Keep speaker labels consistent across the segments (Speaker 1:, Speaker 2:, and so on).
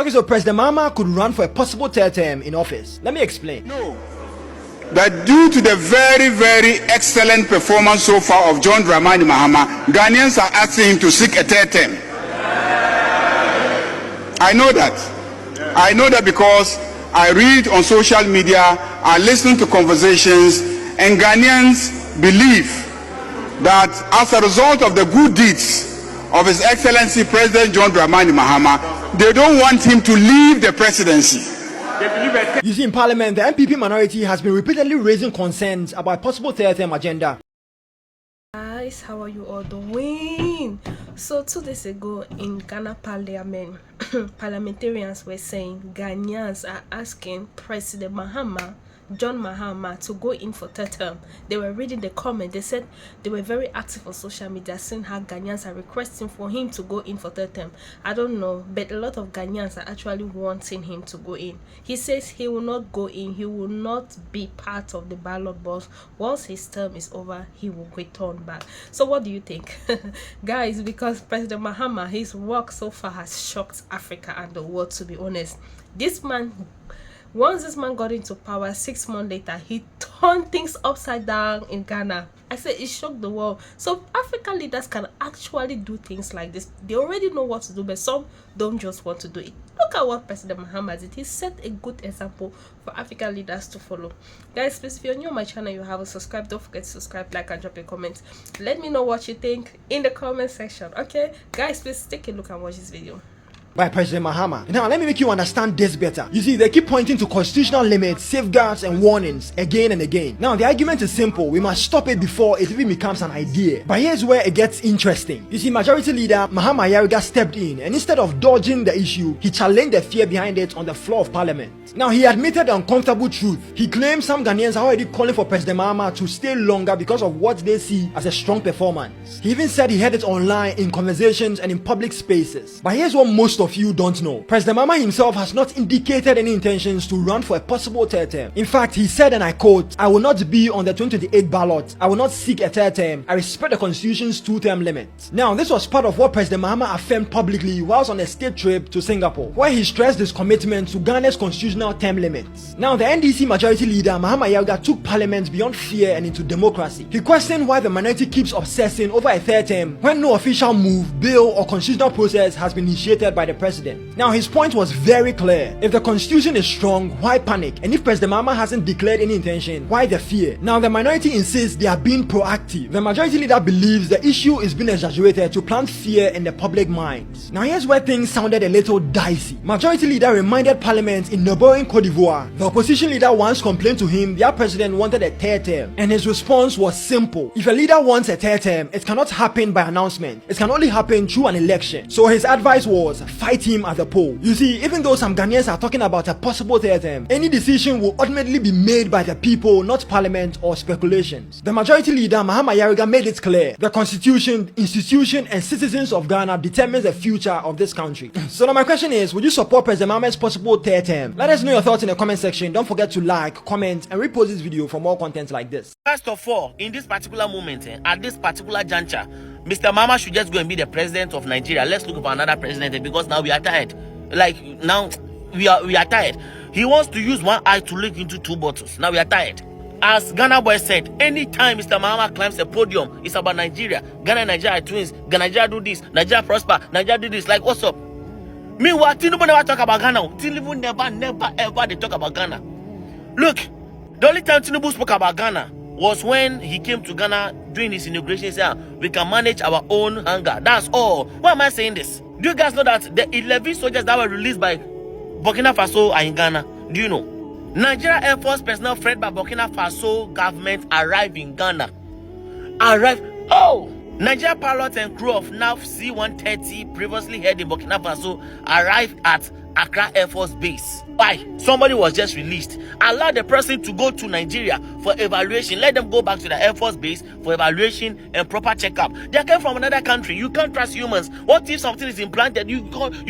Speaker 1: Okay, so President Mahama could run for a possible third term in office. Let me explain.
Speaker 2: No. That due to the very, very excellent performance so far of John Dramani Mahama, Ghanaians are asking him to seek a third term. I know that. I know that because I read on social media, I listen to conversations, and Ghanaians believe that as a result of the good deeds of His Excellency President John Dramani Mahama, they don't want him to leave the presidency.
Speaker 1: You see, in Parliament, the MPP minority has been repeatedly raising concerns about possible third term agenda.
Speaker 3: Guys, how are you all doing? So 2 days ago in Ghana Parliament, parliamentarians were saying Ghanaians are asking President John Mahama to go in for third term. They were reading the comment. They said they were very active on social media, saying how Ghanaians are requesting for him to go in for third term. I don't know, but a lot of Ghanaians are actually wanting him to go in. He says he will not go in. He will not be part of the ballot box. Once his term is over, he will return back. So what do you think? Guys, because President Mahama, his work so far has shocked Africa and the world, to be honest. Once this man got into power, 6 months later, he turned things upside down in Ghana. I said it shocked the world. So African leaders can actually do things like this. They already know what to do, but some don't just want to do it. Look at what President Mahama did. He set a good example for African leaders to follow. Guys, please, if you're new on my channel, you haven't subscribed, don't forget to subscribe, like, and drop a comment. Let me know what you think in the comment section, okay? Guys, please take a look and watch this video
Speaker 1: By President Mahama. Now, let me make you understand this better. You see, they keep pointing to constitutional limits, safeguards, and warnings again and again. Now, the argument is simple. We must stop it before it even becomes an idea. But here's where it gets interesting. You see, Majority Leader Mahama Yariga stepped in, and instead of dodging the issue, he challenged the fear behind it on the floor of Parliament. Now, he admitted the uncomfortable truth. He claimed some Ghanaians are already calling for President Mahama to stay longer because of what they see as a strong performance. He even said he heard it online in conversations and in public spaces. But here's what most of you don't know. President Mahama himself has not indicated any intentions to run for a possible third term. In fact, he said, and I quote, "I will not be on the 2028 ballot. I will not seek a third term. I respect the constitution's 2-term limit." Now, this was part of what President Mahama affirmed publicly whilst on a state trip to Singapore, where he stressed his commitment to Ghana's constitutional term limits. Now, the NDC Majority Leader Mahama Yariga took Parliament beyond fear and into democracy. He questioned why the minority keeps obsessing over a third term when no official move, bill, or constitutional process has been initiated by the president. Now, his point was very clear. If the constitution is strong, why panic? And if President Mahama hasn't declared any intention, why the fear? Now, the minority insists they are being proactive. The Majority Leader believes the issue is being exaggerated to plant fear in the public minds. Now, here's where things sounded a little dicey. Majority Leader reminded Parliament in neighboring Cote d'Ivoire. The opposition leader once complained to him their president wanted a third term, and his response was simple. If a leader wants a third term, it cannot happen by announcement. It can only happen through an election. So his advice was, fight him at the poll. You see, even though some Ghanaians are talking about a possible third term, any decision will ultimately be made by the people, not Parliament or speculations. The Majority Leader Mahama Yariga made it clear the constitution, institution, and citizens of Ghana determines the future of this country. So now my question is, would you support President Mahama's possible third term? Let us know your thoughts in the comment section. Don't forget to like, comment, and repost this video for more content like this.
Speaker 4: First of all, in this particular moment, at this particular juncture, Mr. Mahama should just go and be the president of Nigeria. Let's look for another president because now we are tired. Like, now we are tired. He wants to use one eye to look into 2 bottles. Now we are tired. As Ghana Boy said, anytime Mr. Mahama climbs a podium, it's about Nigeria. Ghana and Nigeria are twins. Nigeria do this. Nigeria prosper. Nigeria do this. Like, what's up? Meanwhile, Tinubu never talk about Ghana. Tinubu never ever they talk about Ghana. Look, the only time Tinubu spoke about Ghana was when he came to Ghana during his inauguration. He said, we can manage our own hunger. That's all. Why am I saying this? Do you guys know that the 11 soldiers that were released by Burkina Faso are in Ghana? Do you know? Nigeria Air Force personnel freed by Burkina Faso government arrived in Ghana. Nigeria pilots and crew of NAV C-130 previously held in Burkina Faso arrived at Accra Air Force Base. Why? Somebody was just released. Allow the person to go to Nigeria for evaluation. Let them go back to the Air Force Base for evaluation and proper checkup. They came from another country. You can't trust humans. What if something is implanted? You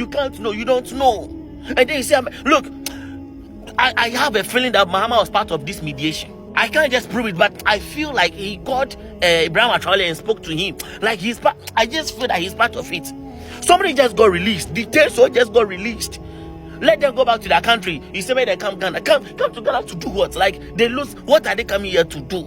Speaker 4: can't know. You don't know. And then you say, look, I have a feeling that Mahama was part of this mediation. I can't just prove it, but I feel like he got Ibrahim Traore and spoke to him. Like he's part. I just feel that he's part of it. Somebody just got released. Details just got released. Let them go back to their country. You say when they come Ghana, come to Ghana to do what? Like they lose. What are they coming here to do?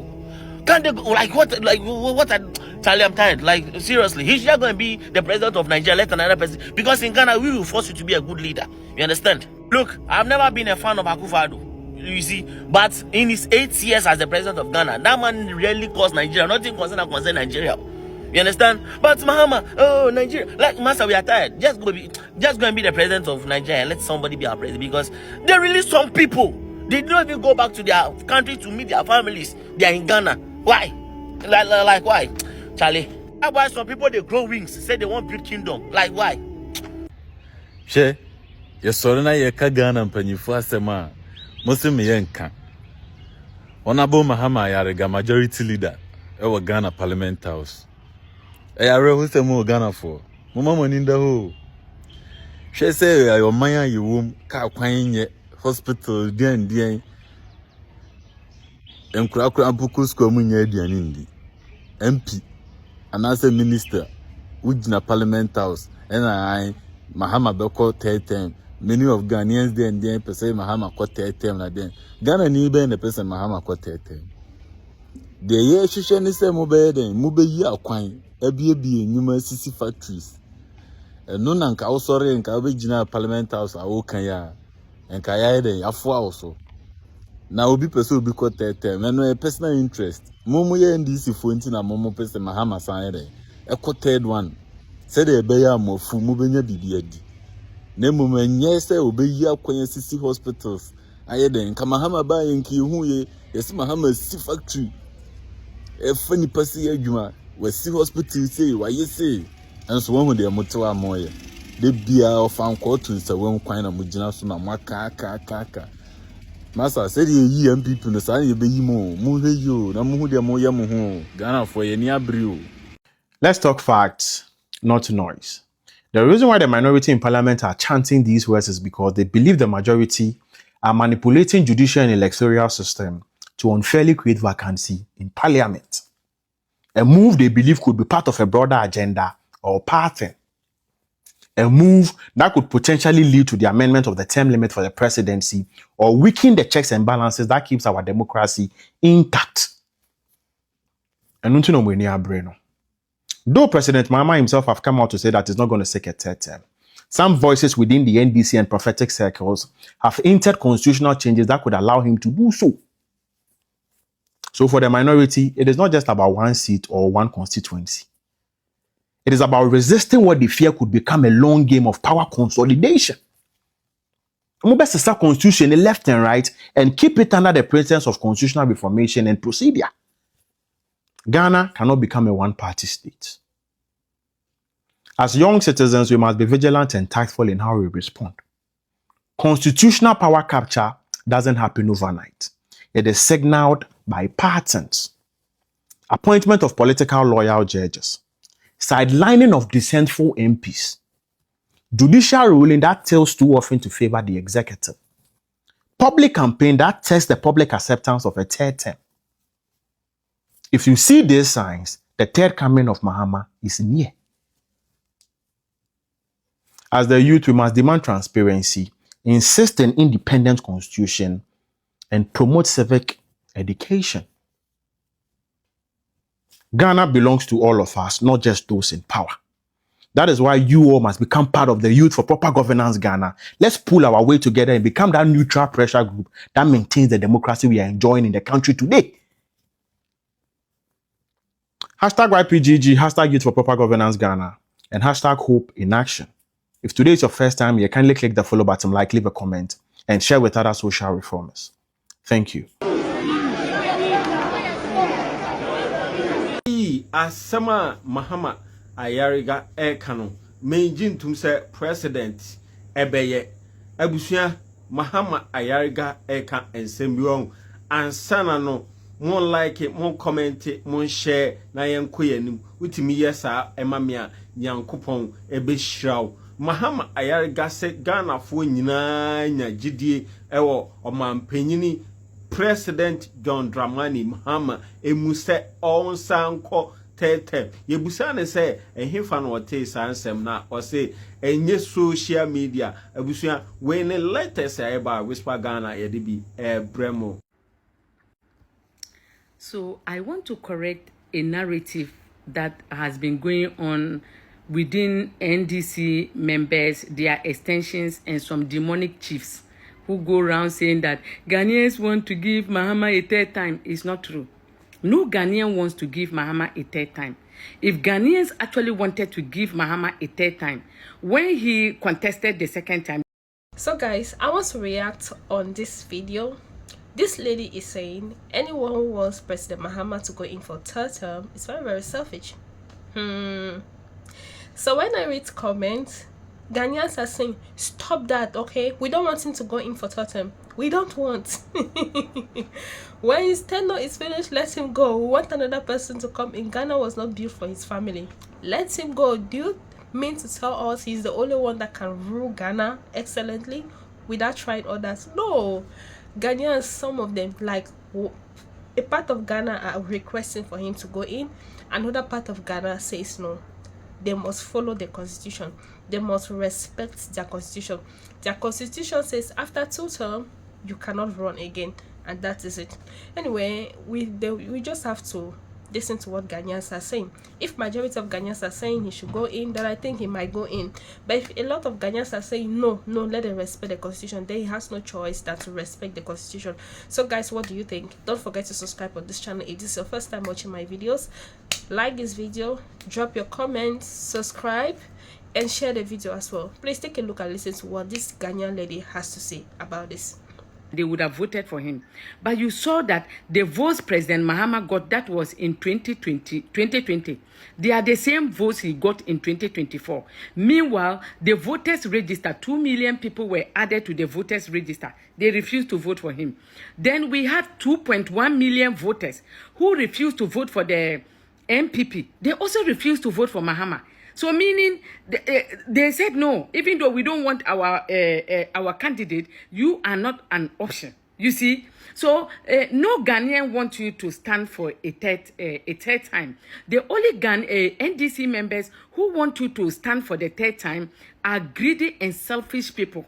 Speaker 4: Can't they go, like what? Like what are Charlie? I'm tired. Like seriously, he's just going to be the president of Nigeria. Let another person, because in Ghana we will force you to be a good leader. You understand? Look, I've never been a fan of Akufo-Addo. You see, but in his 8 years as the president of Ghana, that man really caused Nigeria. Nothing concern Nigeria. You understand? But Mahama, oh Nigeria, like master, we are tired. Just go and be the president of Nigeria. Let somebody be our president, because they release some people. They don't even go back to their country to meet their families. They are in Ghana. Why? Like why? Charlie. That's why some people they grow wings, say they want build kingdom. Like why?
Speaker 5: She, you saw na ye ka Ghana mpanyifo asema. Muslim yenka. Honorable Mahama Ayariga, majority leader, ewa Ghana Parliament House. Ayare who say mo Ghana for? Mama moninda ho. She say your maya you womb ka kwan ye hospital dien. Enkura ampuku school mu nya aduane ndi. MP anase minister ujina Parliament House and Mahama beko 10. Many of Ghanaians then per se Mahama ko 10 na den. Ghana ni be na person Mahama ko 10. The year shisha ni se mo be den mo be yi akwan ebie nyuma sisi factories. No na nka wo sori nka be gina Parliament House a wo kan ya. Nka ya den afo also. Na obi person obi ko 10 na no personal interest. Mo ye ndisi fo nti na mo person Mahama san den. E ko third one. Say the be ya mo fu mo be nya bibi adi. Nemu menye se obeyi akwan sisi hospitals ayeden Kamahama ba yenki hu ye yesi Mahama si factory e fani pasi adwuma wasi hospital say waye say enso won hu de motewa moye de bia ofan kotu nsa won kwan na mugina so na maka masa say de yi MPP no sa ye beyi mu hwe yo na mu hu de mo ye mo hu Ghana for ye ni abri.
Speaker 1: Let's talk facts, not noise. The reason why the minority in parliament are chanting these words is because they believe the majority are manipulating judicial and electoral system to unfairly create vacancy in parliament. A move they believe could be part of a broader agenda or pattern. A move that could potentially lead to the amendment of the term limit for the presidency or weaken the checks and balances that keeps our democracy intact. Though President Mahama himself have come out to say that he's not going to seek a third term, some voices within the NDC and prophetic circles have hinted constitutional changes that could allow him to do so. So for the minority, it is not just about one seat or one constituency. It is about resisting what they fear could become a long game of power consolidation. We best set constitution left and right and keep it under the presence of constitutional reformation and procedure. Ghana cannot become a one-party state. As young citizens, we must be vigilant and tactful in how we respond. Constitutional power capture doesn't happen overnight. It is signaled by patterns. Appointment of political loyal judges. Sidelining of dissentful MPs. Judicial ruling that tilts too often to favor the executive. Public campaign that tests the public acceptance of a third term. If you see these signs, the third coming of Mahama is near. As the youth, we must demand transparency, insist on independent constitution, and promote civic education. Ghana belongs to all of us, not just those in power. That is why you all must become part of the Youth for Proper Governance Ghana. Let's pull our weight together and become that neutral pressure group that maintains the democracy we are enjoying in the country today. Hashtag YPGG, hashtag Youth for Proper Governance Ghana, and hashtag Hope in Action. If today is your first time, you kindly click the follow button, like, leave a comment, and share with other social reformers. Thank you.
Speaker 6: Asama Mahama Ayariga Ekano, Menjin Tumse President Ebeye, Abusua Mahama Ayariga Eka and Sembion, and Sanano. More like it, more comment it, more share, na yankuyenim, utimi yesa, emamia, yankupon, ebeshraw. Mahama Ayariga se Ghana fo nyina nya gidie ewo omampenyini President John Dramani Mahama emuse onsanko third term. Yebusa ne say ehimfa no wote sansem na or say enye social media abusua when the latest eba whisper Ghana yede bi bremo.
Speaker 7: So I want to correct a narrative that has been going on within NDC members, their extensions, and some demonic chiefs who go around saying that Ghanaians want to give Mahama a third time. It's not true. No Ghanaian wants to give Mahama a third time. If Ghanaians actually wanted to give Mahama a third time, when he contested the second time.
Speaker 3: So guys, I want to react on this video. This lady is saying anyone who wants President Mahama to go in for third term is very, very selfish. So when I read comments, Ghanaians are saying, stop that, okay? We don't want him to go in for third term. We don't want. When his tenure is finished, let him go. We want another person to come in. Ghana was not built for his family. Let him go. Do you mean to tell us he's the only one that can rule Ghana excellently without trying others? No. Ghanaians, some of them, like a part of Ghana are requesting for him to go in. Another part of Ghana says no. They must follow the constitution. They must respect their constitution. Their constitution says after 2 terms you cannot run again, and that is it. Anyway, we just have to listen to what Ghanaians are saying. If majority of Ghanaians are saying he should go in, then I think he might go in. But if a lot of Ghanaians are saying no, let them respect the constitution, then he has no choice than to respect the constitution. So guys, what do you think? Don't forget to subscribe on this channel if this is your first time watching my videos. Like this video, drop your comments, subscribe, and share the video as well. Please take a look and listen to what this Ghanaian lady has to say about this.
Speaker 7: They would have voted for him. But you saw that the votes President Mahama got, that was in 2020. They are the same votes he got in 2024. Meanwhile, the voters register, 2 million people were added to the voters register. They refused to vote for him. Then we had 2.1 million voters who refused to vote for the MPP. They also refused to vote for Mahama. So meaning they said no, even though we don't want our candidate, you are not an option. You see, so no Ghanaian wants you to stand for a third time. The only NDC members who want you to stand for the third time are greedy and selfish people.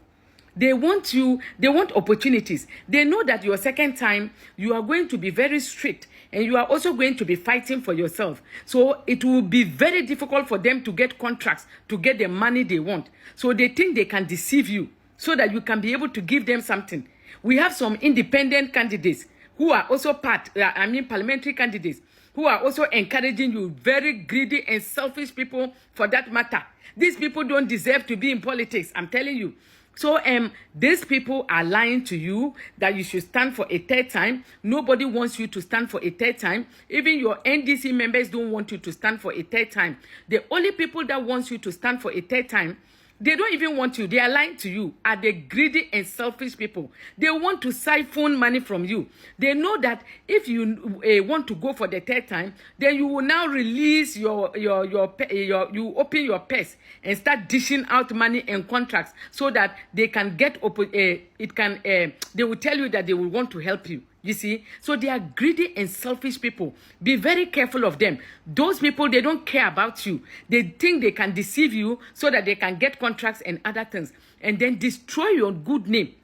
Speaker 7: They want you, they want opportunities. They know that your second time, you are going to be very strict and you are also going to be fighting for yourself. So it will be very difficult for them to get contracts, to get the money they want. So they think they can deceive you so that you can be able to give them something. We have some independent candidates who are also parliamentary candidates who are also encouraging you, very greedy and selfish people for that matter. These people don't deserve to be in politics, I'm telling you. So these people are lying to you that you should stand for a third time. Nobody wants you to stand for a third time. Even your NDC members don't want you to stand for a third time. The only people that wants you to stand for a third time, they don't even want you. They are lying to you. Are the greedy and selfish people. They want to siphon money from you. They know that if you want to go for the third time, then you will now release you open your purse and start dishing out money and contracts so that they can get they will tell you that they will want to help you. You see, so they are greedy and selfish people. Be very careful of them. Those people, they don't care about you. They think they can deceive you so that they can get contracts and other things and then destroy your good name.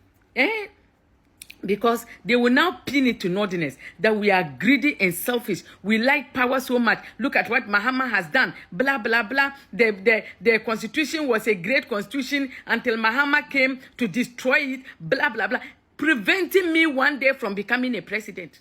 Speaker 7: Because they will now pin it to naughtiness that we are greedy and selfish. We like power so much. Look at what Mahama has done. Blah, blah, blah. The constitution was a great constitution until Mahama came to destroy it. Blah, blah, blah. Preventing me one day from becoming a president.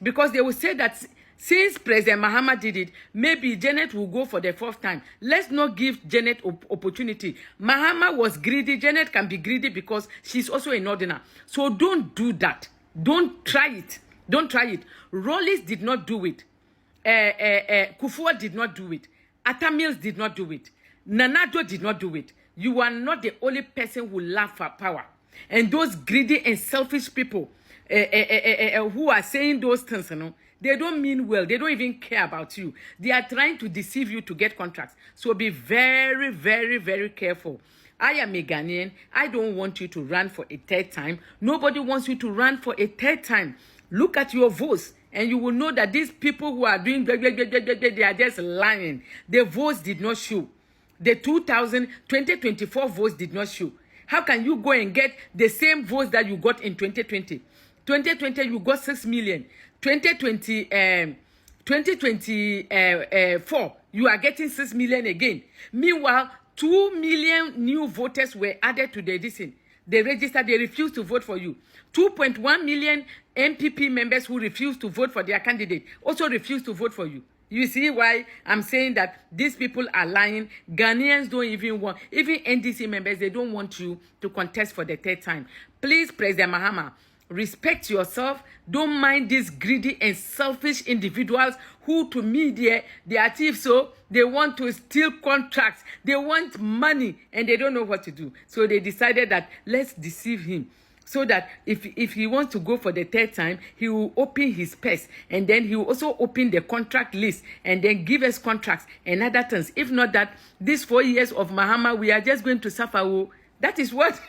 Speaker 7: Because they will say that since President Mahama did it, maybe Janet will go for the 4th time. Let's not give Janet opportunity. Mahama was greedy. Janet can be greedy because she's also a northerner. So don't do that. Don't try it. Don't try it. Rollis did not do it. Kufuor did not do it. Atta Mills did not do it. Nanado did not do it. You are not the only person who love for power. And those greedy and selfish people who are saying those things, you know, they don't mean well. They don't even care about you. They are trying to deceive you to get contracts. So be very, very, very careful. I am a Ghanaian. I don't want you to run for a third time. Nobody wants you to run for a third time. Look at your votes. and you will know that these people who are doing they are just lying. The votes did not show. The 2024 votes did not show. How can you go and get the same votes that you got in 2020? 2020 you got 6 million. 2024 you are getting 6 million again. Meanwhile, 2 million new voters were added to the edition. They registered, they refused to vote for you. 2.1 million MPP members who refused to vote for their candidate also refused to vote for you. You see why I'm saying that these people are lying. Ghanaians don't even want, even NDC members, they don't want you to contest for the third time. Please, President Mahama, respect yourself. Don't mind these greedy and selfish individuals who, to me, they are thieves. So they want to steal contracts. They want money and they don't know what to do. So they decided that let's deceive him. So that if he wants to go for the third time, he will open his purse and then he will also open the contract list and then give us contracts and other things. If not that, these 4 years of Mahama, we are just going to suffer. That is what,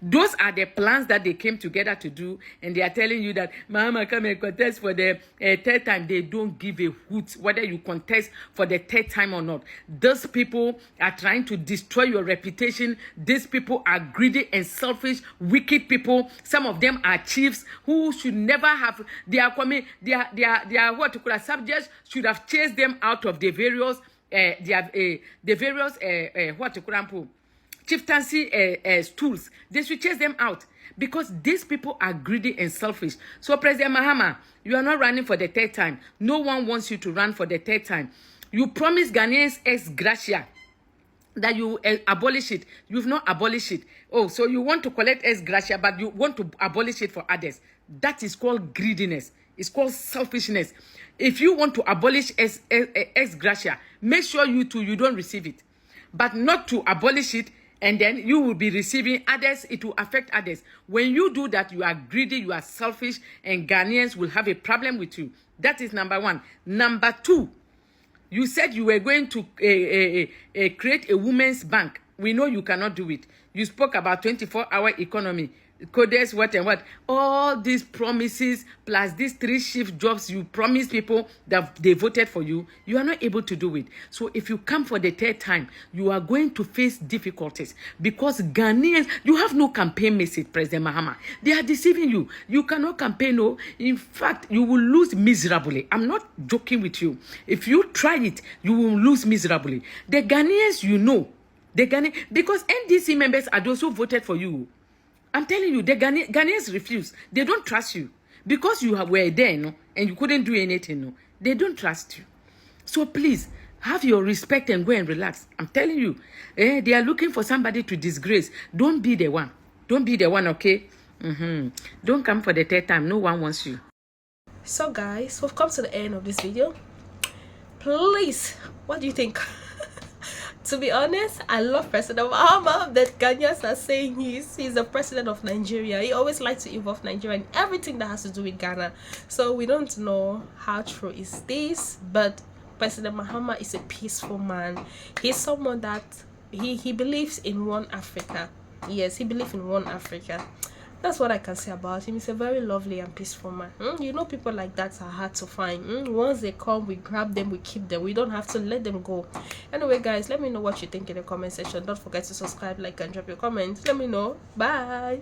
Speaker 7: those are the plans that they came together to do. And they are telling you that Mahama come and contest for the third time. They don't give a hoot whether you contest for the third time or not. Those people are trying to destroy your reputation. These people are greedy and selfish, wicked people. Some of them are chiefs who should never have, their what to call subjects should have chased them out of the various, what to call chieftaincy stools. They should chase them out because these people are greedy and selfish. So, President Mahama, you are not running for the third time. No one wants you to run for the third time. You promised Ghanaians ex gratia that you abolish it. You've not abolished it. Oh, so you want to collect ex gratia, but you want to abolish it for others. That is called greediness. It's called selfishness. If you want to abolish ex gratia, make sure you don't receive it. But not to abolish it, and then you will be receiving others. It will affect others. When you do that, you are greedy, you are selfish, and Ghanaians will have a problem with you. That is number one. Number two, you said you were going to create a women's bank. We know you cannot do it. You spoke about 24-hour economy. Codes, what and what, all these promises plus these 3 shift jobs you promised people that they voted for you, you are not able to do it. So if you come for the third time, you are going to face difficulties because Ghanaians, you have no campaign message, President Mahama. They are deceiving you. You cannot campaign. No, in fact, you will lose miserably. I'm not joking with you. If you try it, you will lose miserably. The Ghanaians, you know, because NDC members are those who voted for you. I'm telling you, the Ghanaians refuse. They don't trust you. Because you were there, no, and you couldn't do anything, no, they don't trust you. So please, have your respect and go and relax. I'm telling you, they are looking for somebody to disgrace. Don't be the one. Don't be the one, okay? Don't come for the third time. No one wants you.
Speaker 3: So guys, we've come to the end of this video. Please, what do you think? To be honest, I love President Mahama. That Ghanaians are saying he's the president of Nigeria. He always likes to involve Nigeria in everything that has to do with Ghana. So we don't know how true is this, but President Mahama is a peaceful man. He's someone that he believes in one Africa. Yes, he believes in one Africa. That's what I can say about him. He's a very lovely and peaceful man. You know, people like that are hard to find. Once they come, we grab them, we keep them. We don't have to let them go. Anyway, guys, let me know what you think in the comment section. Don't forget to subscribe, like, and drop your comments. Let me know. Bye.